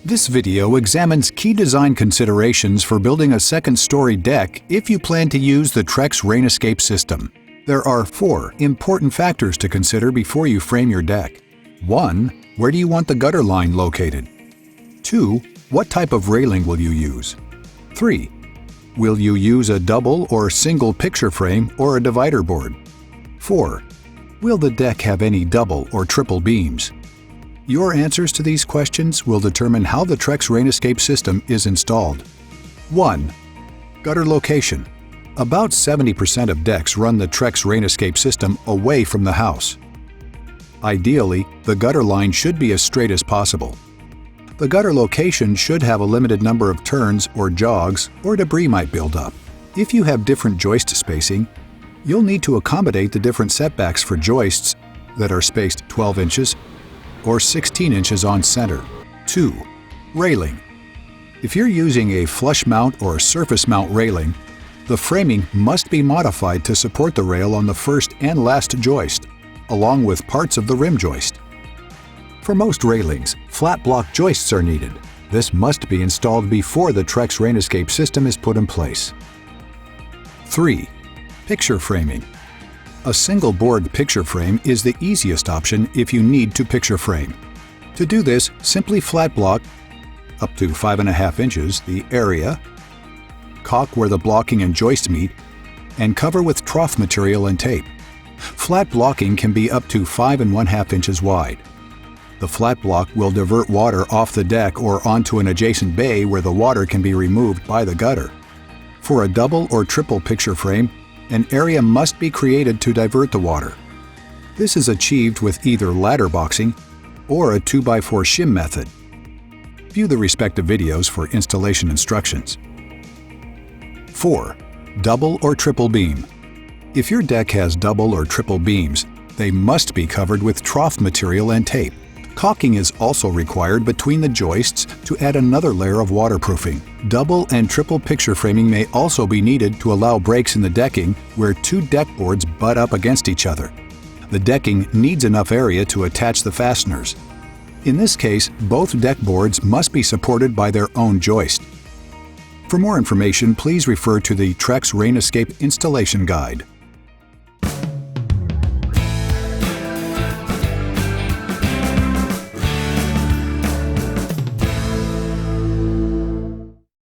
This video examines key design considerations for building a second-story deck if you plan to use the Trex RainEscape system. There are 4 important factors to consider before you frame your deck. 1. Where do you want the gutter line located? 2. What type of railing will you use? 3. Will you use a double or single picture frame or a divider board? 4. Will the deck have any double or triple beams? Your answers to these questions will determine how the Trex RainEscape system is installed. 1. Gutter location. About 70% of decks run the Trex RainEscape system away from the house. Ideally, the gutter line should be as straight as possible. The gutter location should have a limited number of turns or jogs, or debris might build up. If you have different joist spacing, you'll need to accommodate the different setbacks for joists that are spaced 12 inches or 16 inches on center. 2. Railing. If you're using a flush mount or surface mount railing, the framing must be modified to support the rail on the first and last joist, along with parts of the rim joist. For most railings, flat block joists are needed. This must be installed before the Trex RainEscape system is put in place. 3. Picture framing. A single board picture frame is the easiest option if you need to picture frame. To do this, simply flat block up to 5.5 inches the area, caulk where the blocking and joist meet, and cover with trough material and tape. Flat blocking can be up to 5.5 inches wide. The flat block will divert water off the deck or onto an adjacent bay where the water can be removed by the gutter. For a double or triple picture frame, an area must be created to divert the water. This is achieved with either ladder boxing or a 2x4 shim method. View the respective videos for installation instructions. 4. Double or triple beam. If your deck has double or triple beams, they must be covered with trough material and tape. Caulking is also required between the joists to add another layer of waterproofing. Double and triple picture framing may also be needed to allow breaks in the decking where 2 deck boards butt up against each other. The decking needs enough area to attach the fasteners. In this case, both deck boards must be supported by their own joist. For more information, please refer to the Trex RainEscape installation guide.